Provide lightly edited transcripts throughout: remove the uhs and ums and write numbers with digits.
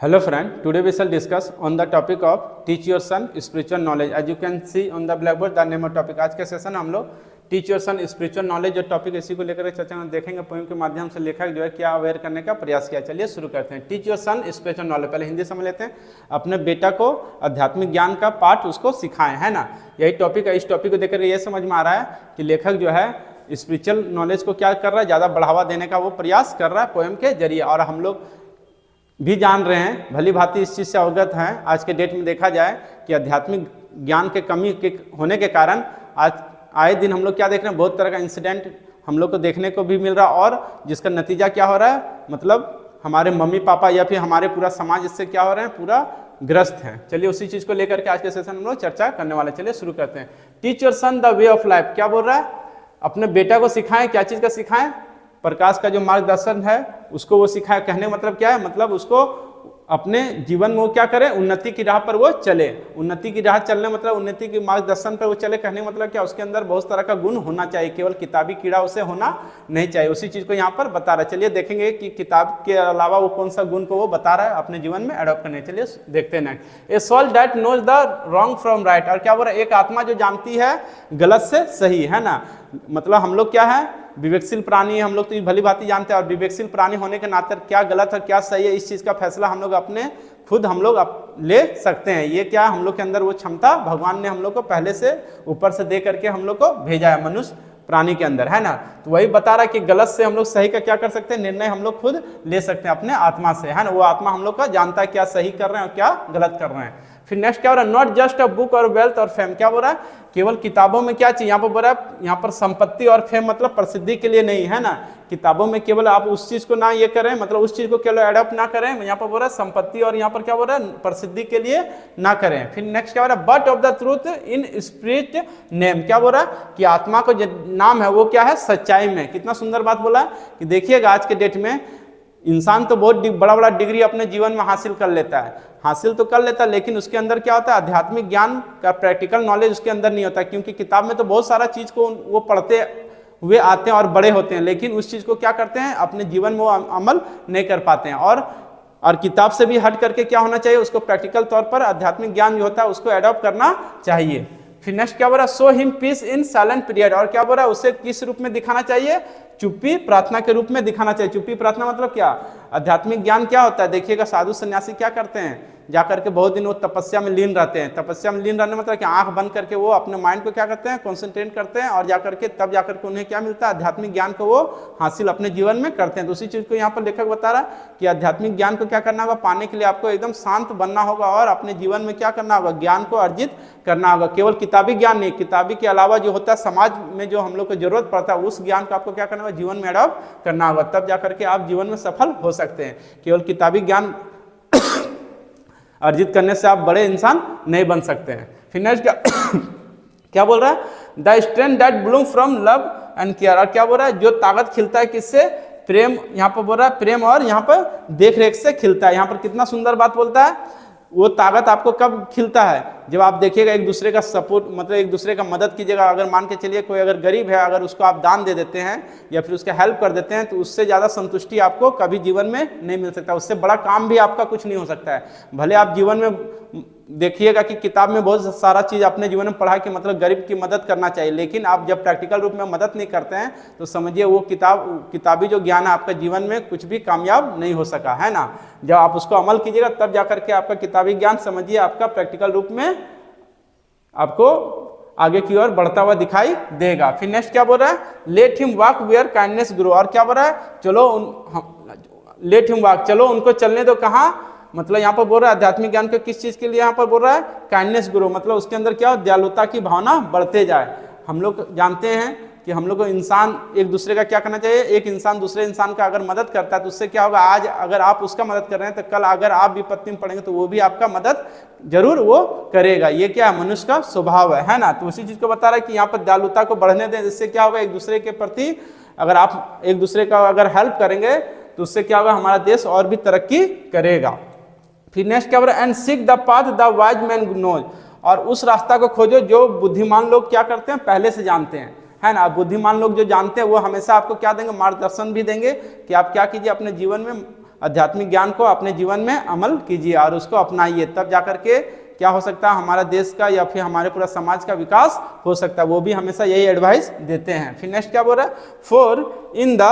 Hello friend, today we shall discuss on the topic of teach your son spiritual knowledge. As you can see on the blackboard, the name of topic. आज के session हम लोग teach your son spiritual knowledge जो topic इसी को लेकर चर्चा में देखेंगे। पोएम के माध्यम से लेखक जो है क्या अवेयर करने का प्रयास किया। चलिए शुरू करते हैं। Teach your son spiritual knowledge, पहले हिंदी समझ लेते हैं। अपने बेटा को आध्यात्मिक ज्ञान का पाठ उसको सिखाएं, है ना, यही टॉपिक है। इस टॉपिक को देखकर ये समझ में आ रहा है कि लेखक जो है स्पिरिचुअल नॉलेज को क्या कर रहा है, ज़्यादा बढ़ावा देने का वो प्रयास कर रहा है पोएम के जरिए। और हम लोग भी जान रहे हैं, भली भांति इस चीज़ से अवगत हैं। आज के डेट में देखा जाए कि आध्यात्मिक ज्ञान के कमी के होने के कारण आज आए दिन हम लोग क्या देख रहे हैं, बहुत तरह का इंसिडेंट हम लोग को देखने को भी मिल रहा है। और जिसका नतीजा क्या हो रहा है, मतलब हमारे मम्मी पापा या फिर हमारे पूरा समाज इससे क्या हो रहे हैं, पूरा ग्रस्त हैं। चलिए उसी चीज़ को लेकर के आज के सेशन हम लोग चर्चा करने वाले। चलिए शुरू करते हैं। Teach your son the way of life, क्या बोल रहा है, अपने बेटा को सिखाएं। क्या चीज़ का सिखाएं? प्रकाश का जो मार्गदर्शन है उसको वो सिखाए। कहने का मतलब क्या है, मतलब उसको अपने जीवन में वो क्या करे, उन्नति की राह पर वो चले। उन्नति की राह चलने मतलब उन्नति के मार्गदर्शन पर वो चले। कहने का मतलब क्या, उसके अंदर बहुत तरह का गुण होना चाहिए, केवल किताबी कीड़ा उसे होना नहीं चाहिए। उसी चीज़ को यहाँ पर बता रहा है। चलिए देखेंगे कि किताब के अलावा वो कौन सा गुण को वो बता रहा है अपने जीवन में एडॉप्ट करने। चलिए देखते हैं। A soul that knows the wrong from right, और क्या बोल रहा है, एक आत्मा जो जानती है गलत से सही, है ना। मतलब हम लोग क्या है, विवेकशील प्राणी, हम लोग तो भली भांति जानते हैं। और विवेकशील प्राणी होने के नाते क्या गलत है क्या सही है, इस चीज़ का फैसला हम लोग अपने खुद हम लोग ले सकते हैं। ये क्या हम लोग के अंदर वो क्षमता भगवान ने हम लोग को पहले से ऊपर से दे करके हम लोग को भेजा है मनुष्य प्राणी के अंदर, है ना। तो वही बता रहा है कि गलत से हम लोग सही का क्या कर सकते हैं, निर्णय हम लोग खुद ले सकते हैं अपने आत्मा से, है ना। वो आत्मा हम लोग का जानता है क्या सही कर रहे हैं और क्या गलत कर रहे हैं। फिर नेक्स्ट क्या हो रहा है, नॉट जस्ट अ बुक और वेल्थ और फेम, क्या बोल रहा है, केवल किताबों में क्या चाहिए, यहाँ पर बोल रहा है, यहाँ पर संपत्ति और फेम मतलब प्रसिद्धि के लिए नहीं, है ना। किताबों में केवल आप उस चीज को ना ये करें, मतलब उस चीज को केवल एडॉप्ट ना करें। यहाँ पर बोल रहा है संपत्ति, और यहाँ पर क्या बोल रहा है, प्रसिद्धि के लिए ना करें। फिर नेक्स्ट क्या बोल रहा है, but of the truth in spirit name, क्या बोल रहा है कि आत्मा को जो नाम है वो क्या है, सच्चाई में। कितना सुंदर बात बोला कि देखिएगा आज के डेट में इंसान तो बहुत बड़ा बड़ा डिग्री अपने जीवन में हासिल कर लेता है, हासिल तो कर लेता है, लेकिन उसके अंदर क्या होता है, आध्यात्मिक ज्ञान का प्रैक्टिकल नॉलेज उसके अंदर नहीं होता। क्योंकि किताब में तो बहुत सारा चीज को वो पढ़ते हुए आते हैं और बड़े होते हैं, लेकिन उस चीज को क्या करते हैं, अपने जीवन में वो अमल नहीं कर पाते हैं। और किताब से भी हट करके क्या होना चाहिए, उसको प्रैक्टिकल तौर पर आध्यात्मिक ज्ञान जो होता है उसको एडॉप्ट करना चाहिए। फिर नेक्स्ट क्या बोल रहा है, so him peace in silent period, और क्या बोल रहा है, उसे किस रूप में दिखाना चाहिए, चुप्पी प्रार्थना के रूप में दिखाना चाहिए। चुप्पी प्रार्थना मतलब क्या, आध्यात्मिक ज्ञान क्या होता है, देखिएगा साधु सन्यासी क्या करते हैं, जाकर के बहुत दिन वो तपस्या में लीन रहते हैं। तपस्या में लीन रहने मतलब कि आंख बंद करके वो अपने माइंड को क्या करते हैं, कॉन्सेंट्रेट करते हैं, और जाकर के तब जाकर के उन्हें क्या मिलता है, आध्यात्मिक ज्ञान को वो हासिल अपने जीवन में करते हैं। तो उसी चीज को यहाँ पर लेखक बता रहा है कि आध्यात्मिक ज्ञान को क्या करना होगा, पाने के लिए आपको एकदम शांत बनना होगा और अपने जीवन में क्या करना होगा, ज्ञान को अर्जित करना होगा। केवल किताबी ज्ञान नहीं, किताबी के अलावा जो होता है समाज में जो हम लोग को जरूरत पड़ता है उस ज्ञान को आपको क्या करना होगा, जीवन में एडॉप्ट करना होगा, तब जाकर के आप जीवन में सफल हो सकते हैं। केवल किताबी ज्ञान अर्जित करने से आप बड़े इंसान नहीं बन सकते हैं। फिर नेक्स्ट क्या बोल रहा है, the strength that Bloom from love and care, और क्या बोल रहा है, जो ताकत खिलता है किससे, प्रेम, यहाँ पर बोल रहा है प्रेम और यहाँ पर देख रेख से खिलता है। यहाँ पर कितना सुंदर बात बोलता है, वो ताकत आपको कब खिलता है, जब आप देखिएगा एक दूसरे का सपोर्ट, मतलब एक दूसरे का मदद कीजिएगा। अगर मान के चलिए कोई अगर गरीब है, अगर उसको आप दान दे देते हैं या फिर उसका हेल्प कर देते हैं, तो उससे ज़्यादा संतुष्टि आपको कभी जीवन में नहीं मिल सकता। उससे बड़ा काम भी आपका कुछ नहीं हो सकता है। भले आप जीवन में देखिएगा कि किताब में बहुत सारा चीज़ अपने जीवन में पढ़ा कि मतलब गरीब की मदद करना चाहिए, लेकिन आप जब प्रैक्टिकल रूप में मदद नहीं करते हैं तो समझिए वो किताबी जो ज्ञान है आपका जीवन में कुछ भी कामयाब नहीं हो सका, है ना। जब आप उसको अमल कीजिएगा तब जाकर के आपका किताबी ज्ञान समझिए आपका प्रैक्टिकल रूप में आपको आगे की ओर बढ़ता हुआ दिखाई देगा। फिर नेक्स्ट क्या बोल रहा है, let him walk where kindness grow, और क्या बोल रहा है, चलो लेट हिम वॉक, चलो उनको चलने दो, कहाँ, मतलब यहाँ पर बोल रहा है आध्यात्मिक ज्ञान को किस चीज के लिए यहाँ पर बोल रहा है, काइंडनेस ग्रो, मतलब उसके अंदर क्या हो, दयालुता की भावना बढ़ते जाए। हम लोग जानते हैं कि हम लोग को इंसान एक दूसरे का क्या करना चाहिए, एक इंसान दूसरे इंसान का अगर मदद करता है तो उससे क्या होगा, आज अगर आप उसका मदद कर रहे हैं तो कल अगर आप विपत्ति में पड़ेंगे तो वो भी आपका मदद जरूर वो करेगा। ये क्या है, मनुष्य का स्वभाव है ना। तो उसी चीज को बता रहा है कि यहाँ पर दयालुता को बढ़ने दें, जिससे क्या होगा, एक दूसरे के प्रति अगर आप एक दूसरे का अगर हेल्प करेंगे तो उससे क्या होगा, हमारा देश और भी तरक्की करेगा। फिर नेक्स्ट क्या बोल रहा है, and seek the path the wise man knows, और उस रास्ता को खोजो जो बुद्धिमान लोग क्या करते हैं, पहले से जानते हैं, है ना। बुद्धिमान लोग जो जानते हैं वो हमेशा आपको क्या देंगे, मार्गदर्शन भी देंगे कि आप क्या कीजिए अपने जीवन में आध्यात्मिक ज्ञान को अपने जीवन में अमल कीजिए और उसको अपनाइए, तब जाकर के क्या हो सकता है, हमारा देश का या फिर हमारे पूरा समाज का विकास हो सकता है। वो भी हमेशा यही एडवाइस देते हैं। फिर नेक्स्ट क्या बोल रहा है, for in the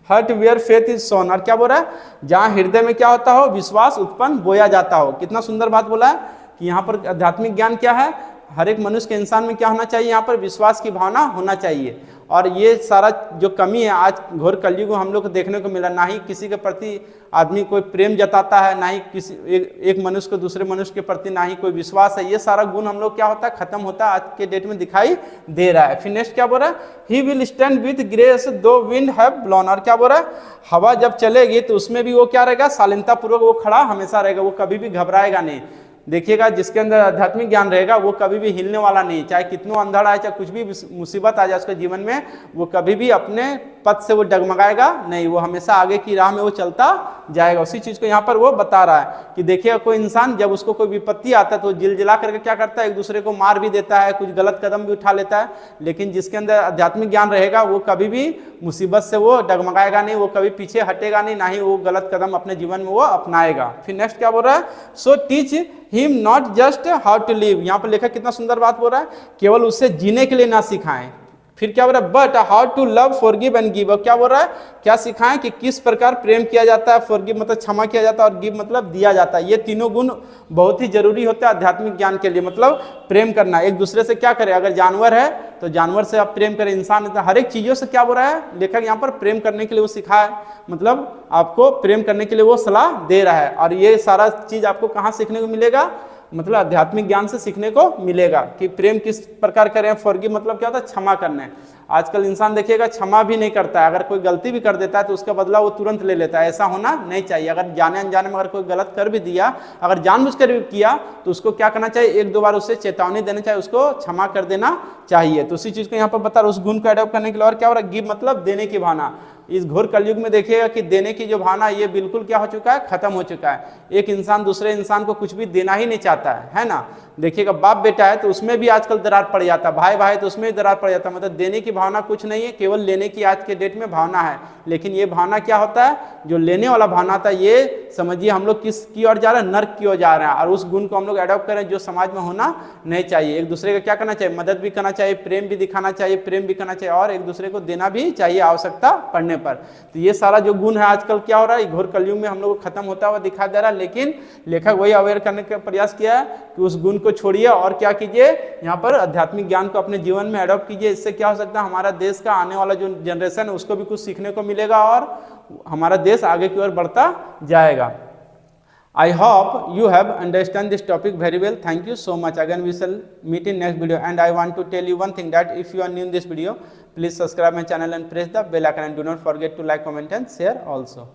heart where faith is sown, और क्या बोल रहा है, जहाँ हृदय में क्या होता हो, विश्वास उत्पन्न बोया जाता हो। कितना सुंदर बात बोला है कि यहाँ पर आध्यात्मिक ज्ञान क्या है, हर एक मनुष्य के इंसान में क्या होना चाहिए, यहाँ पर विश्वास की भावना होना चाहिए। और ये सारा जो कमी है आज घोर कलयुग में हम लोग को देखने को मिला, ना ही किसी के प्रति आदमी कोई प्रेम जताता है, ना ही किसी एक मनुष्य को दूसरे मनुष्य के प्रति ना ही कोई विश्वास है। ये सारा गुण हम लोग क्या होता है, खत्म होता है, आज के डेट में दिखाई दे रहा है। फिर नेक्स्ट क्या बोल रहा है, he will stand with grace दो विंड हैव ब्लोन, और क्या बोल रहा है, हवा जब चलेगी तो उसमें भी वो क्या रहेगा, शालीनता पूर्वक वो खड़ा हमेशा रहेगा, वो कभी भी घबराएगा नहीं। देखिएगा जिसके अंदर आध्यात्मिक ज्ञान रहेगा वो कभी भी हिलने वाला नहीं, चाहे कितना अंधड़ आए, चाहे कुछ भी मुसीबत आ जाए उसके जीवन में, वो कभी भी अपने पद से वो डगमगाएगा नहीं, वो हमेशा आगे की राह में वो चलता जाएगा। उसी चीज को यहाँ पर वो बता रहा है कि देखिएगा कोई इंसान जब उसको कोई विपत्ति आता है तो जिलजिला करके क्या करता है, एक दूसरे को मार भी देता है, कुछ गलत कदम भी उठा लेता है। लेकिन जिसके अंदर आध्यात्मिक ज्ञान रहेगा वो कभी भी मुसीबत से वो डगमगाएगा नहीं, वो कभी पीछे हटेगा नहीं, ना ही वो गलत कदम अपने जीवन में वो अपनाएगा। फिर नेक्स्ट क्या बोल रहा है, so teach him not just how to live, यहाँ पर लेखक कितना सुंदर बात बोल रहा है, केवल उससे जीने के लिए ना सिखाएं। फिर क्या बोल रहा है, but how to love forgive and give, क्या बोल रहा है, क्या सिखाएं कि किस प्रकार प्रेम किया जाता है, फॉरगिव मतलब क्षमा किया जाता है, और गिव मतलब दिया जाता है। ये तीनों गुण बहुत ही जरूरी होते हैं आध्यात्मिक ज्ञान के लिए। मतलब प्रेम करना, एक दूसरे से क्या करें, अगर जानवर है तो जानवर से आप प्रेम करें, इंसान है तो हर एक चीजों से क्या बोल रहा है लेखक यहाँ पर, प्रेम करने के लिए वो सिखाए, मतलब आपको प्रेम करने के लिए वो सलाह दे रहा है। और ये सारा चीज आपको कहाँ सीखने को मिलेगा, मतलब आध्यात्मिक ज्ञान से सीखने को मिलेगा कि प्रेम किस प्रकार करें। फॉरगिव मतलब क्या होता है, क्षमा करना है। आजकल इंसान देखिएगा क्षमा भी नहीं करता है, अगर कोई गलती भी कर देता है तो उसका बदला वो तुरंत ले लेता है। ऐसा होना नहीं चाहिए। अगर जाने अनजाने में अगर कोई गलत कर भी दिया, अगर जानबूझकर भी किया तो उसको क्या करना चाहिए, एक दो बार उससे चेतावनी देना चाहिए, उसको क्षमा कर देना चाहिए। तो उसी चीज को यहाँ पर बता रहा, उस गुण को अडॉप्ट करने के लिए। और क्या हो रहा है, गिव मतलब देने की भावना। इस घोर कलयुग में देखिएगा कि देने की जो भावना ये बिल्कुल क्या हो चुका है, खत्म हो चुका है। एक इंसान दूसरे इंसान को कुछ भी देना ही नहीं चाहता है ना। देखिएगा बाप बेटा है तो उसमें भी आजकल दरार पड़ जाता है, भाई भाई तो उसमें भी दरार पड़ जाता है। मतलब देने की भावना कुछ नहीं है, केवल लेने की आज के डेट में भावना है। लेकिन ये भावना क्या होता है, जो लेने वाला भावना था, ये समझिए हम लोग किस की ओर जा रहे हैं, नर्क की ओर जा रहे हैं। और उस गुण को हम लोग अडॉप्ट करें जो समाज में होना नहीं चाहिए। एक दूसरे का क्या करना चाहिए, मदद भी करना चाहिए, प्रेम भी दिखाना चाहिए, प्रेम भी करना चाहिए, और एक दूसरे को देना भी चाहिए आवश्यकता पड़ने पर। तो ये सारा जो गुण है आजकल क्या हो रहा है, घोर कलयुग में हम लोग को खत्म होता हुआ दिखाई दे रहा है। लेकिन लेखक वही अवेयर करने का प्रयास किया है कि उस गुण को छोड़िए और क्या कीजिए, यहाँ पर आध्यात्मिक ज्ञान को अपने जीवन में अडॉप्ट कीजिए। इससे क्या हो सकता है, हमारा देश का आने वाला जो जनरेशन है उसको भी कुछ सीखने को मिलेगा और हमारा देश आगे की ओर बढ़ता जाएगा। I hope you have understand this topic very well. Thank you so much. Again we shall meet in next video, and I want to tell you one thing, that if you are new in this video, please subscribe my channel and press the bell icon, and do not forget to like, comment and share also.